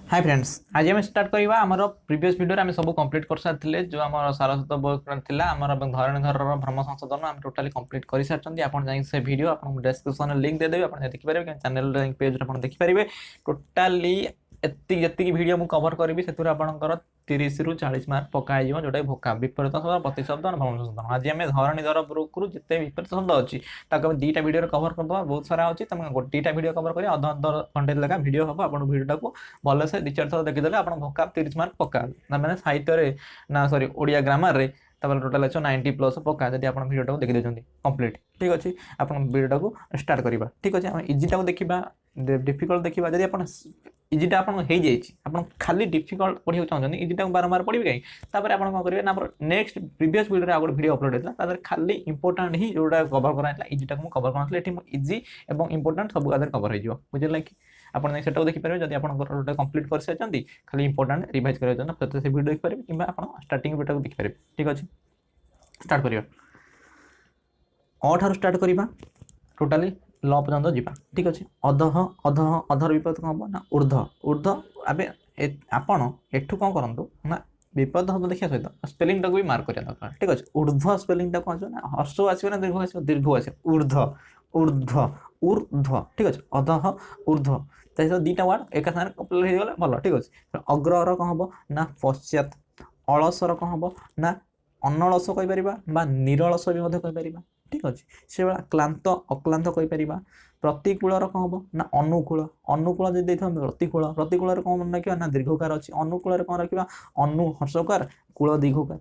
Hi friends, आज आम start करवा आम प्रीवियस वीडियो आम सब कंप्लीट कर सारी जो आम सारस्वत बॉय था आम धरणी घर भ्रम संशोधन आम टोटाली कंप्लीट कर सारी आप से वीडियो आप डिस्क्रिप्शन लिंक देदेवी आप देखिपारे चैनल पेज आप देखिपारे टोटाली एति वीडियो मुझे कवर करी से आपंकर 30 ରୁ 40 मार्क पकाई जोटा भोका विपरीत शब्द प्रतिशब्द भ्रम संशोधन आज आम धरणी घर बुरु जिते विपरीत शब्द अच्छी दुईटा वीडियो कवर करदे बहुत सारा अच्छी तुम गोटेटा वीडियो कवर कर अध अध घंटे लगा वीडियो हम आप वीडियो को भलसे 2-4 थर देखीदे आप भोकाब 30 मार्क पका मैंने साहित्य ना सॉरी ओडिया ग्रामर रे टोटाल अच्छे 90+ पका जब आप वीडियो को देखी कंप्लीट ठीक अच्छे आप वीडियो को स्टार्ट करवा ठीक अच्छे आम इजिटा को देखा डिफिकल्ट देखा जब आप इजिटा आप खाली डिफिकल्ट पढ़ा चाहते इजिटा को बारंबार पढ़े कहीं तापर आप कौन करेंगे ना नेक्स्ट प्रीवियस वीडियो आगे वीडियो अपलोड होता खाली इंपोर्टेंट ही जोटा कवर कराइला इजिटा को कवर कर इजी और इंपोर्टेंट सब कवर हो बुझे कि आपने सेटा देखिपारे जब आप कंप्लीट कर सारी खाली इंपोर्टेंट रिवाइज कर वीडियो देखिपारे कि आप स्टार्टिंग वीडियो को देखिपारे ठीक अच्छे स्टार्ट करिया अ ठार स्टार्ट करवा टोटाली ल पर्यंत जीवा ठीक अच्छे अधह अधह अधर विपरीत कौन हम ना ऊर्ध ऊर्ध आबे आपण एठू कौन करूँ ना विपरीत शब्द देखा सहित स्पेलिंग टाक भी मार्क करा दरकार ठीक अच्छे ऊर्ध स्पेलिंग टा कौन ना हर्ष आसो ना दीर्घ आसो दीर्घ आस ऊर्ध ऊर्ध ऊर्ध ठीक अच्छे अधह ऊर्ध दुईटा वार्ड एक साथ कम्प्लीट हो गला भल ठीक अच्छे अग्रर कौन हम ना पश्चात अलसर कौन हम ना अनलस कहीपर निरलस भी कहीपर ठीक अच्छे से भाया क्लांत अक्लांत कहीपर प्रतिकूलर कौन हम ना अनुकूल अनुकूल जब देखा प्रतिकूल प्रतिकूल कौन मन रखा ना दीर्घकार अच्छी अनुकूल कौन रखा अनु हर्षकार कूल दीर्घकार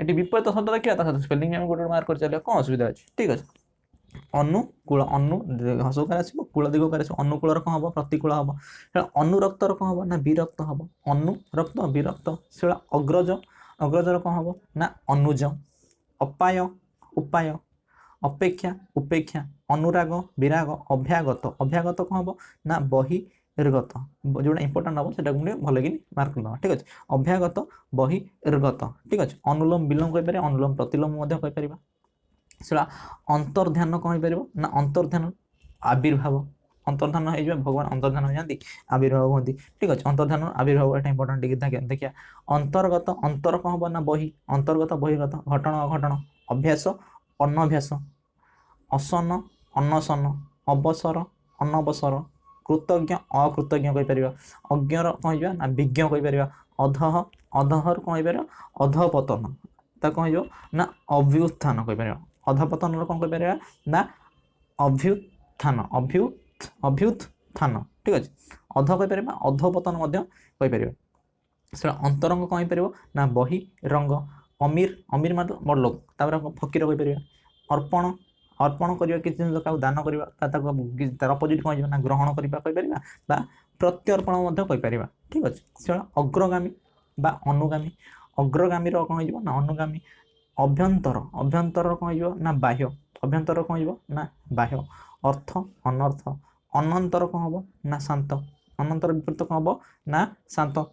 ये विपरीत शब्द देखा स्पेलिंग में गोटे मार्क कर चलिए कौन असुविधा अच्छी ठीक अच्छे अनुकूल अनु हर्षकार आसो कूल दीर्घकार आसो अनुकूल कौन हम प्रतिकूल हम अनुरक्तर कौन हम ना विरक्त हम अनुरक्त विरक्त से अग्रज अग्रजर कौन हम ना अनुज अपाय उपाय अपेक्षा उपेक्षा अनुराग विराग अभ्यागत अभ्यागत कौन हम ना बहिर्गत जोटा इंपोर्टेंट हम से भल कि मार्क दवा ठीक अच्छे अभ्यागत बहिर्गत ठीक अच्छे अनुलोम विलोम कहीपर अनुलोम प्रतिलोम कहीपर से अंतर्ध्यान कौन हो ना अंतर्ध्यान आविर्भाव अंतर्धान हो भगवान अंतर्धान हो जाती आविर्भाव होती ठीक अच्छे अंतर्धान आविर्भाव यहाँ इंपोर्टेंट देखिए अंतर्गत अंतर कौन हम ना बही अंतर्गत बहिर्गत घटन अघटन अभ्यास अनभ्यास असन अनसन अवसर अनवसर कृतज्ञ अकृतज्ञ कहीपर अज्ञर कह ना विज्ञ कहीपर अधह अधहर कौन हो अधपतन कौन हो ना अभ्युत्थान कहीपर अधपतन कौन कहीपर ना अभ्युत्थान अभ्युत्थान ठीक अच्छे अध कहीपर अधपतन कहीपर से अंतरंग कौन हो ना बही रंग अमीर अमीर मतलब बड़ लोक फकीर कहीपर अर्पण अर्पण करवा किसी जिन क्या दान करवा तार अपोजिट कौन ना ग्रहण करवा प्रत्यर्पण कहीपर ठीक अच्छे से अग्रगामी बा अनुगामी अग्रगामी कौन हो ना अनुगामी अभ्यंतर अभ्यंतर कौन हो ना बाह्य अभ्यंतर कौन हो ना बाह्य अर्थ अनर्थ अनंतर कौन हम ना शांत अनंतर विपरीत कौन हम ना शांत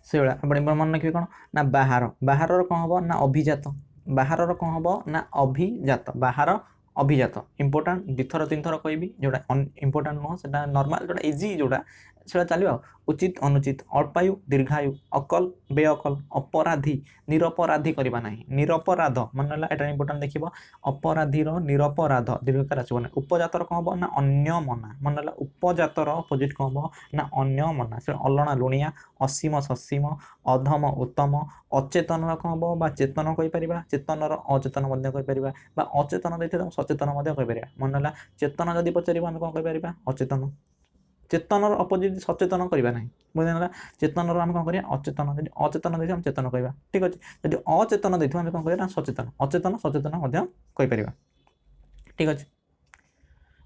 से भाया मन रखिए कौन ना बाहर बाहर कौन हम ना अभिजात बाहर कौन हम ना अभिजात बाहर अभिजात इंपोर्टाट 2-3 थर कहि जोटा इंपोर्टाट नुह से नॉर्मल जोटा इजी जोटा से चलो उचित अनुचित अल्पायु दीर्घायु अकल बेअकल अपराधी निरपराधी करवा ना निरपराध मन है इंपोर्टाट देखिए अपराधीर निरपराध दीर्घकार आसो ना उपजातर कौन हम ना अन्य मना मन है उपजातर अपोजिट कौन हम ना अन्य मना से अलणा लुणिया असीम ससीम अधम उत्तम अचेतन कौन हम चेतन कहीपर चेतनर अचेतन कहीपर अचेतन देखिए सचेतन कहीपर मन है चेतन जदि पचार आम कौन कहीपर अचेतन चेतनर अपोजिट सचेतन करवा ना बुझे चेतनर आम कौन कर अचेतन जब अचेतन देखिए चेतन कहवा ठीक अच्छे जब अचेतन देखिए आम कौन कर सचेतन अचेतन सचेतन कहीपर ठीक अच्छे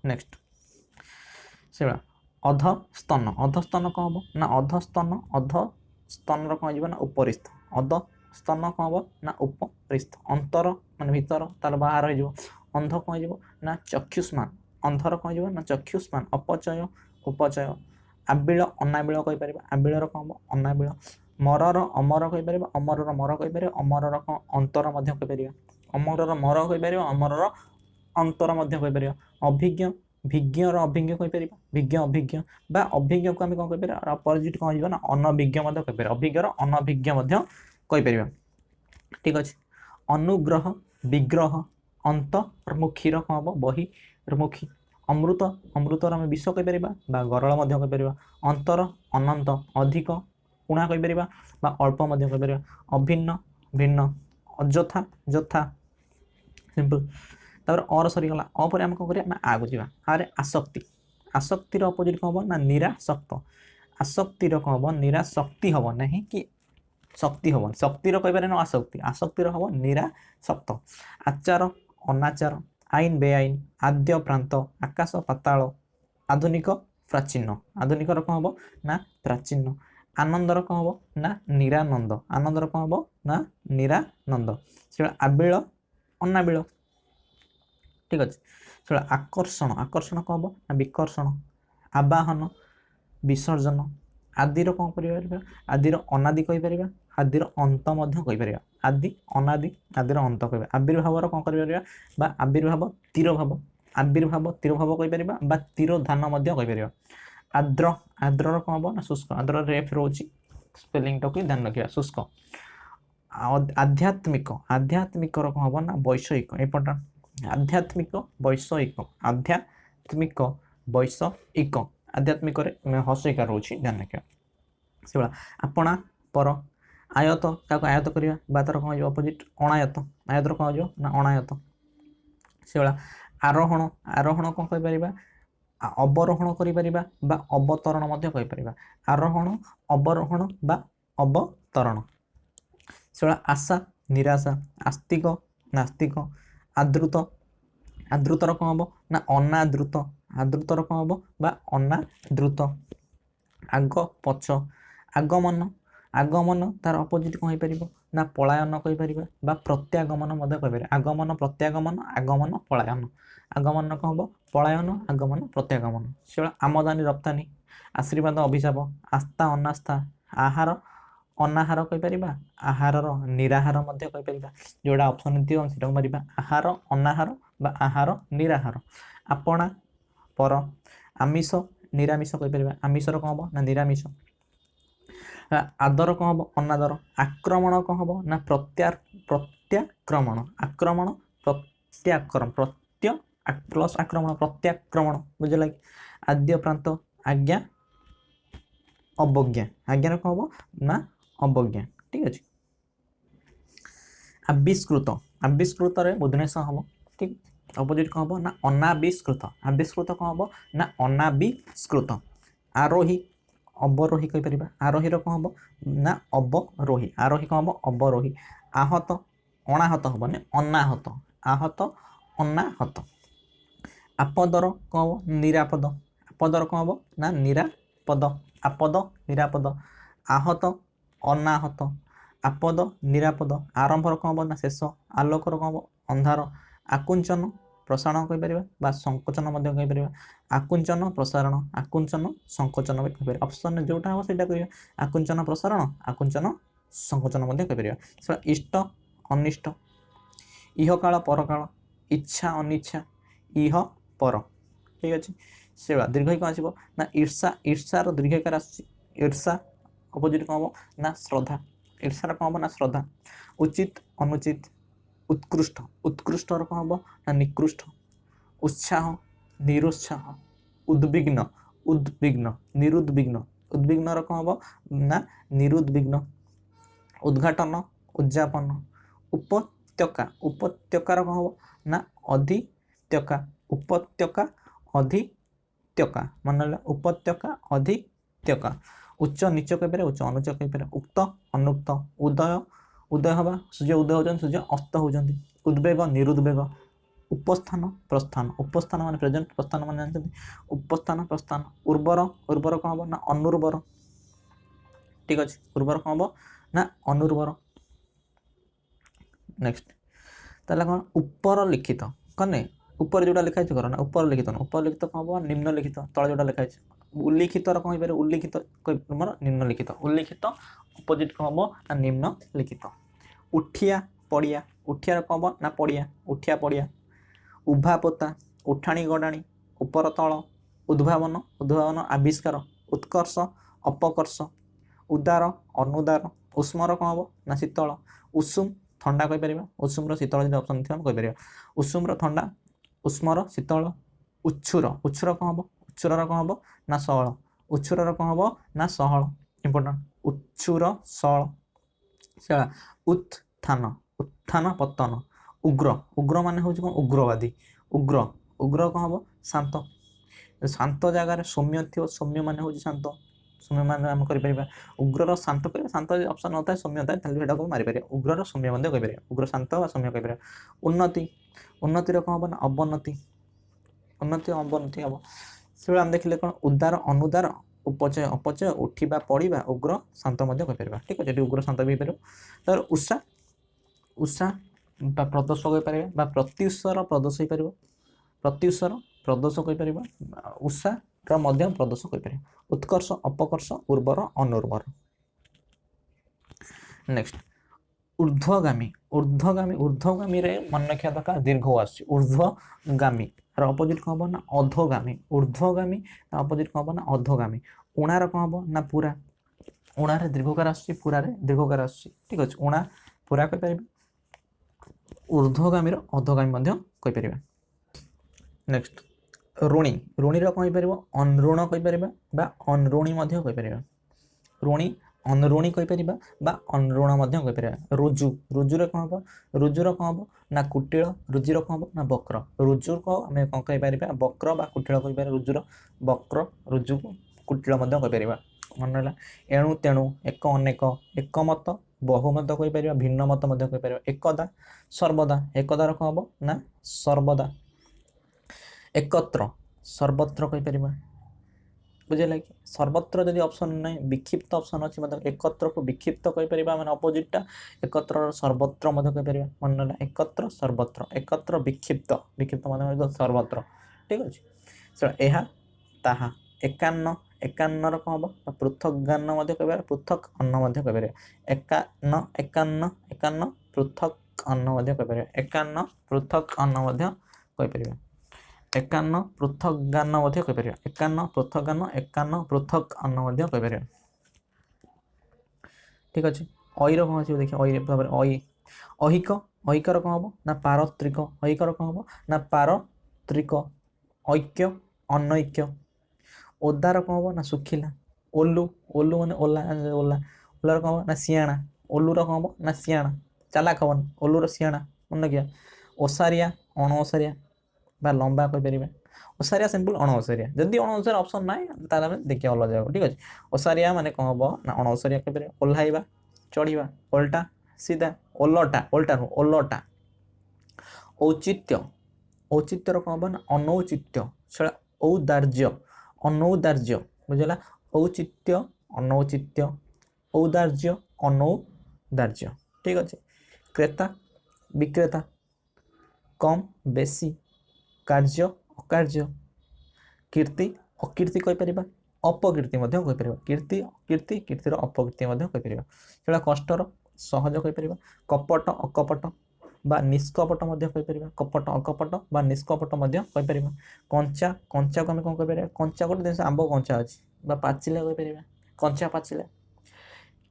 नेक्स्ट से अधस्तन अधस्तन कौन हम ना अधस्तन अधस्तन कौन हो ना उपरिस्थ अधस्तन कौन हम ना उपरिस्थ अंतर मान भीतर तार बाहर हो अंध कौन हो ना चक्षुष्मान अंधर कौन हो ना चक्षुष्मान अपचय उपचय आबिल अनाबिल कहीपर आबिलर कौन हम अनाबिल मरर अमर कहीपर अमरर मर कहीपर अमरर कौन अंतर कहीपर अमरर मर कहीपर अमरर अंतर कहीपर अभिज्ञ विज्ञ अभिज्ञ कहि परिबा विज्ञ अभिज्ञ बा अभिज्ञ को हम कोन कहि परिबा अपोजिट कोन हो ना अनभिज्ञ मध्य कहि परिबा अभिज्ञ अनभिज्ञ मध्य कहि परिबा ठीक अछि अनुग्रह विग्रह अंतर्मुखी कोन हो बहिर्मुखी अमृत अमृतर हम विष कहि परिबा बा गरल मध्य कहि परिबा अंतर अनंत अधिक कुणा कहि परिबा बा अल्प मध्य कहि परिबा अभिन्न भिन्न अଯଥା ଯଥା सिंपल तापर और सरी गला अ पर हम को करिया ना आ बुझिबा आरे आसक्ति आसक्तिर अपोजिट को हो ना निरासक्त आसक्तिर को हो निरासक्ति हो नहीं कि शक्ति हो शक्तिर कहि पारे ना आसक्ति आसक्तिर हो निरासक्त आचार अनाचार आईन बेआईन आद्य प्रांत आकाश पाताल आधुनिक प्राचीन आधुनिक रो को हो ना प्राचीन आनंदर को हो ना निरानंद आनंदर को हो ना निरानंद से आबिल अनाबिल ठीक अच्छे से आकर्षण आकर्षण कौन हम ना विकर्षण आवाहन विसर्जन आदिर कौन कर आदिर अनादि कहीपर आदिर अंत कहीपर आदि अनादि आदिर अंत कह आविर्भाव कौन कर आविर्भाव आविर्भाव तीरभाव कहीपर तीरोधान कहीपर आद्र आद्र कौन हम ना शुष्क आद्र रेफ रोच स्पेलिंग टाक ध्यान रखा शुष्क आध्यात्मिक आध्यात्मिक कौन हम ना वैषयिक इंपोर्टेंट आध्यात्मिक वैषयिक आध्यात्मिक वैषयिक आध्यात्मिक हस्यकार रोचे ध्यान रखा से आपणा पर आयत क्या आयत करवा तार कौन अपोजिट अणायत आयतर कौन हो ना अणायत से आरोहण आरोहण कौन कहीपर अवरोहण कर अवतरण आरोहण अवरोहण बा अवतरण से आशा निराशा आस्तिक नास्तिक आदृत आदृतर कौन हम ना अनादृत आदृतर कौन हम बा अनादृत आग पछ आगमन आगमन तार अपोजिट कौन हो ना पलायन कहीपर बा प्रत्यागमन कहीपर आगमन प्रत्यागमन आगमन पलायन आगमन कौन हम पलायन आगमन प्रत्यागमन से आमदानी रप्तानी आशीर्वाद अभिशाप आस्था अनास्था आहार अनाहार कहीपर आहार निराहार कहीपर जोड़ा ऑप्शन दियो से मारिबा आहार अनाहार बा आहार निराहार आपणा पर आमिष निरामिष कहीपर आमिषर कौन हम ना निरामिष आदर कौन हम अनादर आक्रमण कौन हम ना प्रत्याक्रमण आक्रमण प्रत्याक्रमण प्रत्य प्लस आक्रमण प्रत्याक्रमण बुझल कि आद्य प्रांत आज्ञा अवज्ञा आज्ञा कौन हम ना अवज्ञा ठीक अच्छे आविष्कृत आविष्कृत बुधनेश हम ठीक अपोजिट कौन हम ना अनाविष्कृत आविष्कृत कौन हम ना अनाविष्कृत आरोही अवरोही कहीपर आरोही कौन हम ना अवरोही आरोही कौन हम अवरोही आहत अनाहत हम अनाहत आहत अनाहत आपदर कौन हम निरापद आपदर कौन हम ना निरापद आपद निरापद आहत अनाहत आपद निरापद आरंभर कौन हम ना शेष आलोकर कौन हम अंधार आकुंचन प्रसारण कहीपर संकोचन कहीपर आकुंचन प्रसारण आकुंचन संकोचन भी कहीपर ऑप्शन जोटा हम सीटा कह आकुंचन प्रसारण आकुंचन संकोचन कहीपर इष्ट अनिष्ट इह काल पर काल इच्छा अनिच्छा इह पर ठीक अच्छे से दीर्घ कौन आसो ना ईर्षा ईर्षार दीर्घकार आस ईर्षा अपोजिट कौन हम ना श्रद्धा ईर्षार कौन हम ना श्रद्धा उचित अनुचित उत्कृष्ट उत्कृष्टर कौन हम ना निकृष्ट उत्साह निरुत्साह उद्विग्न उद्विग्न निरुद्विग्न उद्विग्न कौन हम ना निरुद्विग्न उद्घाटन उद्यापन उपत्यका उपत्यकार कौन हम ना अधित्यका उपत्यका अधित्यका मन उपत्यका अधित्यका उच्च नीच कहीपर उच्च अनुच्च कहीपर उक्त अनुक्त उदय उदय हवा सूर्य उदय होती सूर्य अस्त होती उद्वेग निरुद्वेग उपस्थान प्रस्थान उपस्थान मान प्रेजेंट प्रस्थान मान जानते उपस्थान प्रस्थान उर्वर उर्वर कौन हम ना अनुर्वर ठीक अच्छे उर्वर कौन हम ना अनुर्वर नेक्स्ट ताला कौन ऊपर लिखित कने ऊपर जोटा लिखा कर ना ऊपर लिखित कौन हम निम्नलिखित तले जोटा लिखा उल्लिखित कौन हो उल्लिखित मोर निम्नलिखित उल्लिखित अपोजिट कौन हम ना निम्नलिखित उठिया पड़िया उठियार कौन हम ना पड़िया उठिया पड़िया उभा पोता उठाणी गड़ाणी उपर तल उद्भावन उद्भावन आविष्कार उत्कर्ष अपकर्ष उदार अनुदार उष्मर कौन हम ना शीतल उषुम ठंडा कहीपर उषुम्र शीतल जो ऑप्शन थी कहीपर उषुम्र ठंडा उष्मर शीतल उच्छुर उच्छुर कौन हम उच्छुर कौन हम ना सहल उच्छुर कौन हम ना सहल इंपोर्टेंट उच्छुर सहल सेला उत्थान उत्थान पतन उग्र उग्र माने हूँ कौन उग्रवादी उग्र उग्र कौन हम शांत शांत जगार सौम्य थी सौम्य मान हूँ शांत सौम्य मान आम कर उग्रर शांत कर शांत ऑप्शन होता है सौम्य होता है मारिपर उग्रर सौम्य कहीपर उग्र शांत सौम्य कहीपर उन्नति उन्नतिर कौन हम ना अवनति उन्नति अवनति हम से आम देखिले कौन उदार अनुदार उपचय अपचय उठा पड़ा उग्र शांत कहीपर ठीक अच्छे उग्र शांत भी हो तर उषा उषा प्रदर्श कहीपर प्रत्युषर प्रदर्श हो प्रत्युषर प्रदर्श कहीपर उषा प्रदर्श कहीपर उत्कर्ष अपकर्ष उर्वर अनुर्वर नेक्स्ट ऊर्ध्वगामी ऊर्ध्वगामी ऊर्ध्वगामी रे मन रखा दरकार दीर्घ आस ऊर्ध्वगामी अपोजिट कौन हम ना अधोगामी ऊर्ध्वगामी अपोजिट कौन हम ना अधोगामी उणार कौन हम ना पूरा उणार दीर्घकार आसुरा दीर्घकार आस ठीक अच्छे उणा पूरा कहीपर ऊर्ध्वगामी अधोगामी कहीपर नेक्स्ट ऋणी ऋणी कौन हो अनऋण कहीपर अनऋणी कहीपर ऋणी अनऋणी कहीपर अनऋण कहीपर रुजु रुजुर कौन हम रुजुर कौन हम ना कुटिल रुजिर कौन हम ना वक्र रुजु को आम कौन कहीपर वक्र कुटिल कहीपर रुजुर वक्र रुजु कुटिल कहीपर मन रहा एणु तेणु एक अनेक एकमत बहुमत कहीपर भिन्न मत कहीपर एकदा सर्वदा एकदार कौन हम ना सर्वदा एकत्र सर्वत्र कहीपर बुझे कि सर्वत्र जदि ऑप्शन ना विक्षिप्त ऑप्शन अच्छी मतलब एकत्र को विक्षिप्त कहीपर मैंने अपोजिटा एकत्र सर्वत्र कहीपर मन रहा एकत्र सर्वत्र एकत्र विक्षिप्त विक्षिप्त मतलब सर्वत्र ठीक अच्छे चलो यह ताहा एकान्न एकान्न कौन हम पृथक गान कहीपर पृथक अन्न कहीपर एकान्न एकान्न एकान्न पृथक अन्न कहीपर एकान्न पृथक अन्न कहीपर एकान्न पृथक गान कहीपर एकान्न पृथक गान एकान्न पृथक अन्न कहीपर ठीक अच्छे अईर कौन अच्छे देखिए अई भाव अई अहिक अहिकर कौन हम ना पारत्रिक अहिकर कौन हम ना पारत्रिक ऐक्य अनैक्य ओदार कौन हम ना सुखिला ओलु ओलु माने ओला ओला ओलार कौन हम ना सियाणा ओलुर कौन हम ना सियाणा चालाक हवन ओलुर सियाणा मन क्या ओसारिया अणओसारिया बा लंबा कहीपर ओसारिया सिंपल अणओसारिया जदि अणओसारिया ऑप्शन ना तार देखिए अलग जगह ठीक अच्छे ओसारिया माने कौन हम ना अणओसारिया कहीपर ओह्लाइबा चढ़ा ओल्टा सीधा ओलटा ओल्टा नु ओलटा औचित्य औचित्यर कौन हम ना अनौचित्य छड़ा औदार्य अनौदार्य बुझला औचित्य अनौचित्य औदार्य अनौदार्य ठीक अच्छे क्रेता विक्रेता कम बेसी कार्य अकार्य कीर्ति अकीर्ति कहीपर अपकीर्ति कहीपर कीर्ति अकीर्ति कीर्तिर अपकीर्ति कहीपर सेटा कष्टर सहज कहीपर कपट अकपट बा निष्कपट कहीपर कपट अकपट बा निष्कपट कहीपर कंचा कंचा को आम कौन कहीपर कंचा गोटे जिन आंब कंचा अच्छी पाचिला कहीपर कंचा पाचिला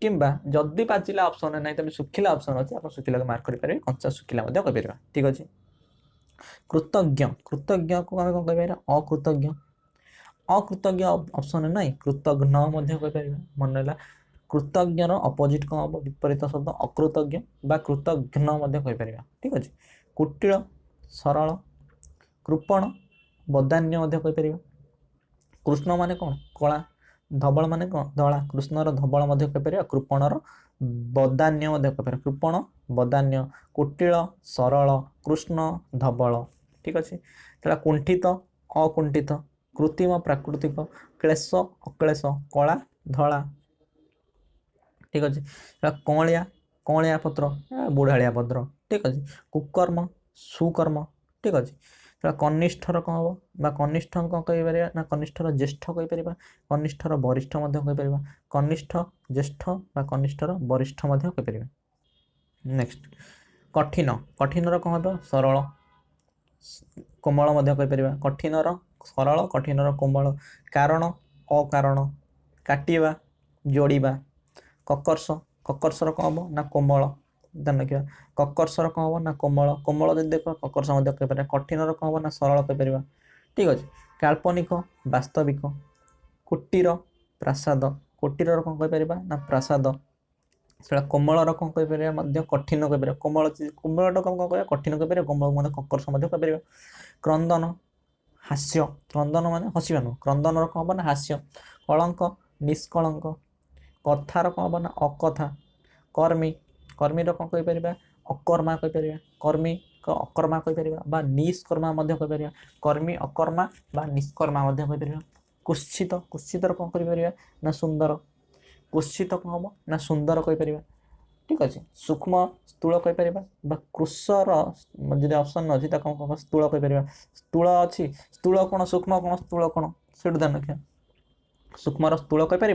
किंबा जदि पाचिला ऑप्शन ना तेज सुखिला ऑप्शन अच्छे आप सुखिला मार्क करेंगे कंचा सुखिला कहीपर ठीक अच्छे कृतज्ञ कृतज्ञ को आम कौन कहीपर अकृतज्ञ अकृतज्ञ ऑप्शन ना कृतघ्न कहीपर मन रहा कृतज्ञर अपोजिट कौन हम विपरीत शब्द अकृतज्ञ बा कृतघ्न कहीपर ठीक अच्छे कुटिल सरल कृपण बदान्य कहीपर कृष्ण माने कौन कला धवल माने कौन धला कृष्णर धवल कहीपर कृपणर बदान्य कहीपर कृपण बदान्य कुटिल सरल कृष्ण धवल ठीक अच्छे तेरा कुंठित अकुंठित कृत्रिम प्राकृतिक क्लेश अक्लेश कला धला ठीक अच्छे कौलिया कौलिया पत्र बुढ़ाड़िया पत्र ठीक अच्छे कुकर्म सुकर्म ठीक अच्छे कनिष्ठर कौन हम बा कनिष्ठ कौन कहीपर ना कनिष्ठर ज्येष्ठ कहीपर कनिष्ठर वरिष्ठ कहीपर कनिष्ठ ज्येष्ठ बा कनिष्ठर वरिष्ठ कहीपर नेक्स्ट कठिन कठिनर कौन हम सरल कोमल कहीपर कठिनर सरल कठिन कोमल कारण अकारण काटिबा जोड़िबा ककर्ष ककर्षर कौन हम ना कोमल ध्यान रखिए ककर्षर कौन हम ना कोमल कोमल जब देख ककर्ष कहीपर कठिन कौन हम ना सरल कहीपर ठीक अच्छे काल्पनिक वास्तविक कुटीर प्रासाद कुटीर कौन कहीपर ना प्रासाद से कोमलर कौन कहीपर कठिन कहीपर कोमल कोमलटा कौन कह कठिन कहीपर कोमल ककर्ष कहीपर क्रंदन हास्य क्रंदन मान हसवा नुह क्रंदन कौन हम ना हास्य कलंक निष्कलंक कथार कौन हम ना अकथा कर्मी कर्मीर कौन कहीपर अकर्मा कहीपर कर्मी अकर्मा कहीपर निष्कर्मा कहीपर कर्मी अकर्मा निष्कर्मा कहीपर कुत्सित कुत्सितर कौन कर ना सुंदर कुत्सित कौन हम ना सुंदर कहीपर ठीक अच्छे सूक्ष्म स्थूल कहीपर कृषर जब ऑप्शन अच्छी कौन कौन स्थूल कहीपर स्थूल अच्छी स्थूल कौन सूक्ष्म कौन स्थूल कौन से ध्यान रखिए सूक्ष्म स्थूल कहीपर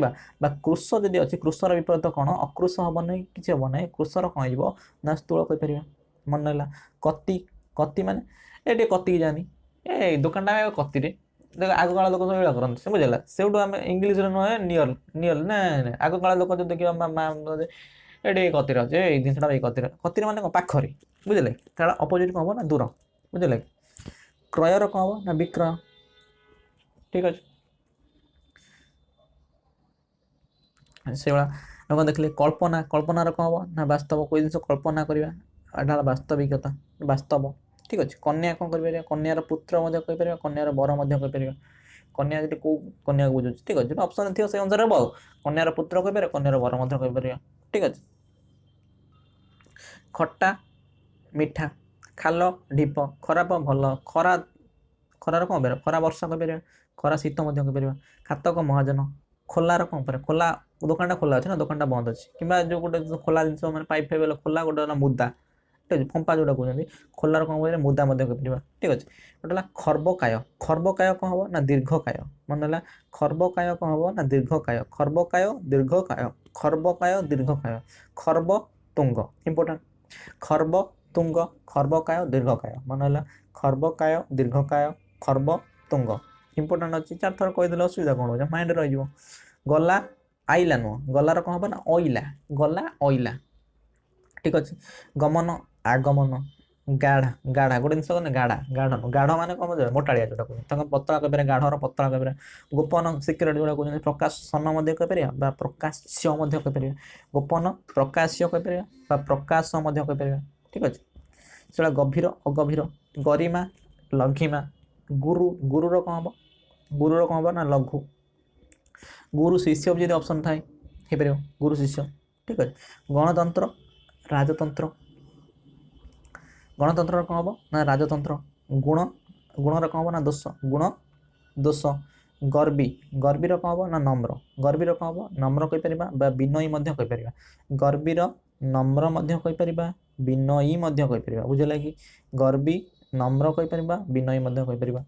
कृष जदि अच्छी कृषर विपरीत कौन अकृष हम ना कि हम ना कृषर कौन हो ना स्थूल कहीपर मन रहा कति कति माने ये कति जानी ए दुकान कति देख आग काल लोक सब एड़ा करते बुझेगा से इंग्लीश नुहे नियल नियल ना आग काल लोक जो देखिए ये कतिर अच्छे ये जिनसा कतिर कतिर मैंने पाखरे बुझे तार अपोजिट कौन हम ना दूर बुझे क्रयर कौन हम ना विक्रय ठीक अच्छे से भाया देखिए कल्पना कल्पनार कौन हम ना वास्तव कोई जिन कल्पना करवा वास्तविकता वास्तव ठीक अच्छे कन्या कौन कर कन्यार पुत्र कहीपर कन्यार बर कहीपर कन्या जी कौ कन्या बुझे ठीक अच्छे ऑप्शन थी से अनुसार हम कन्यार पुत्र कहीपर कन्यार बर कहीपर ठीक अच्छे खट्टा मिठा खाल ढीप खराब भल खरा खरार कौन कह खरा वर्षा कहीपर खरा शीत कहीपर खातक महाजन खोलार कौन पर खोला दुकान खोला अच्छे ना दुकान बंद अच्छे कि जो गोटे खोला जिन मैंने पाइप फाइप खोला गोटे मुदा ठीक है फंपा जोटा कहते खोलार कौन कह मुदा कहीपर ठीक अच्छे गोटे खर्बकाय खर्बकाय कौन हम ना दीर्घकाय मन है खर्बकाय कौन हम ना दीर्घकाय खर्बकाय दीर्घकाय खर्बकाय दीर्घकाय खर्ब तुंग इम्पोर्टाट खर्ब तुंग खर्बकाय दीर्घकाय मन है खर्बकाय दीर्घकाय खर्ब तुंग इम्पोर्टाट अच्छी 4 थर कहीदे असुविधा कौन हो माइंड रही गला आईला नुह गलार कौन हम ना अइला गला अइला ठीक अच्छे गमन आगमन गाढ़ा गाढ़ा गोटे जिन गाढ़ा गाढ़ गाढ़ मैंने कौन मोटाड़िया जोटा कहते पतला कहीपर गाढ़र पतला कहीपर गोपन सिक्रेट जोटा कहते प्रकाशन कहीपर प्रकाश्य कहीपर गोपन प्रकाश्य कहीपर प्रकाश कहीपर ठीक अच्छे से गभीर अगभीर गरिमा लघिमा गुरु गुरुर कौन हम गुरुर कौन हम ना लघु गुरु शिष्य भी ऑप्शन थाए गुरु शिष्य ठीक अच्छे गणतंत्र राजतंत्र गणतंत्र कौन हम ना राजतंत्र गुण गुणर कौन हम ना दोष गुण दोष गर्वी गर्वीर कौन हम ना नम्र गर्वीर कौन हम नम्र कहीपर विनयी कहीपर गर्वीर नम्र कहीपर विनयी कहीपर बुझे कि गर्वी नम्र कहीपर विनयी कहीपर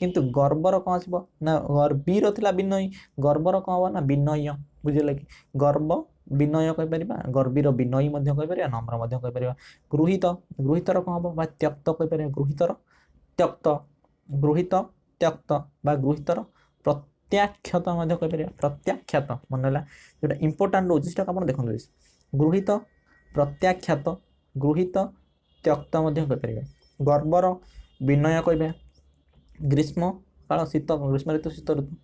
किंतु गर्वर कौन आसब ना गर्वीर थिला विनयी गर्वर कौन हम ना विनय बुझे कि गर्व विनय कहीपर गर्वीर विनयी कहीपर नम्र कहीपर गृहीत गृहीतर कौन हम त्यक्त कहीपर गृहीतर त्यक्त गृहीत त्यक्त गृहीतर प्रत्याख्यात कहीपर प्रत्याख्यात मन है जोटा इंपोर्टाट रोज आप देखो गृहीत प्रत्याख्यात गृहीत त्यक्त कहीपर गर्वर विनय कह ग्रीष्म काल शीत ग्रीष्म ऋतु शीत ऋतु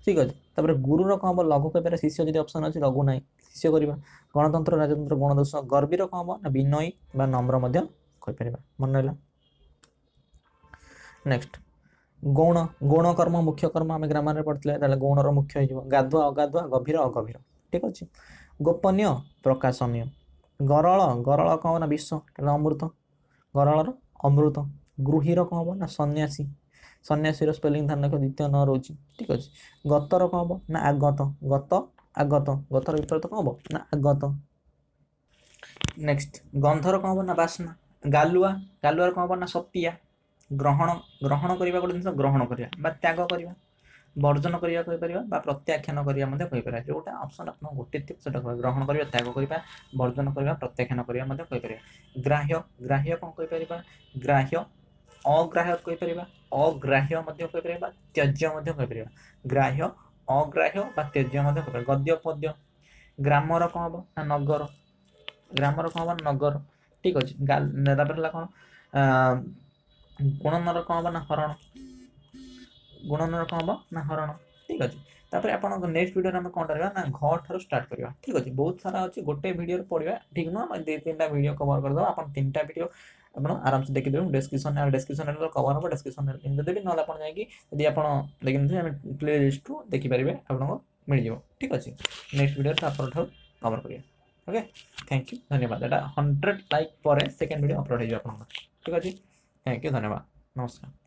ठीक अच्छे तापर गुरुर कौन हम लघु कहीपर शिष्य जी ऑप्शन अच्छे लघु ना शिष्य करवा गणतंत्र राजतंत्र गणदोष गर्वीर कौन हम ना विनयी नम्र कहीपर मन रहा नेक्स्ट गौण गौण कर्म मुख्य कर्म आम ग्रामर पढ़ते गौणर मुख्य हो गाधुआ अगाधुआ गभीर अगभीर ठीक अच्छे गोपनीय प्रकाशनीय गरल गरल कौन ना विष अमृत गरलर अमृत गृहीर कौन हम ना सन्यासी सन्यासी स्पेलिंग ध्यान रख द्वितीय न रोचे ठीक अच्छे गतर कौन हम ना आगत गत आगत गतर विपरीत कौन हम ना आगत नेक्स्ट गंधर कौन हम ना बास्ना गालुआ गालुआर कौन हम ना सतिया ग्रहण ग्रहण करने गोटे जिन ग्रहण करवा त्याग करवा वर्जन करवा कहीपर प्रत्याख्यान करवा कहीपर जोटा ऑप्शन आप गोटे थी ग्रहण करवा त्याग करवा वर्जन करवा प्रत्याख्यान करवा कहीपर ग्राह्य ग्राह्य कौन कहीपर ग्राह्य अग्राह्य कहीपर अग्राह्य कहीपर त्यज्य कहीपर ग्राह्य अग्राह्य त्यज्य कहीपर गद्य पद्य ग्रामर कौन हम ना नगर ग्रामर कौन हम नगर ठीक अच्छे कौन गुणनर कौन हम ना हरण गुणनर कौन हम ना हरण ठीक अच्छे तापर आप नेक्स्ट वीडियो में कौन करवा ना घ ठार स्टार्ट करवा ठीक अच्छे बहुत सारा अच्छे गोटे वीडियो पढ़ा ठीक नुह दु तीन वीडियो कवर करदे आप तीन वीडियो आप आराम से देखिदेवे डिस्क्रिप्शन कवर हम डिस्क्रिप्शन लिंक देदेवी ना आप यदि आप देखिए प्ले लिस्ट रू देखिपारे आपको मिल जाए ठीक अच्छे नेक्स्ट वीडियो आप कवर करिए ओके थैंक यू धन्यवाद एटा 100 लाइक पर सेकेंड वीडियो अपलोड हो ठीक अच्छे थैंक यू धन्यवाद नमस्कार।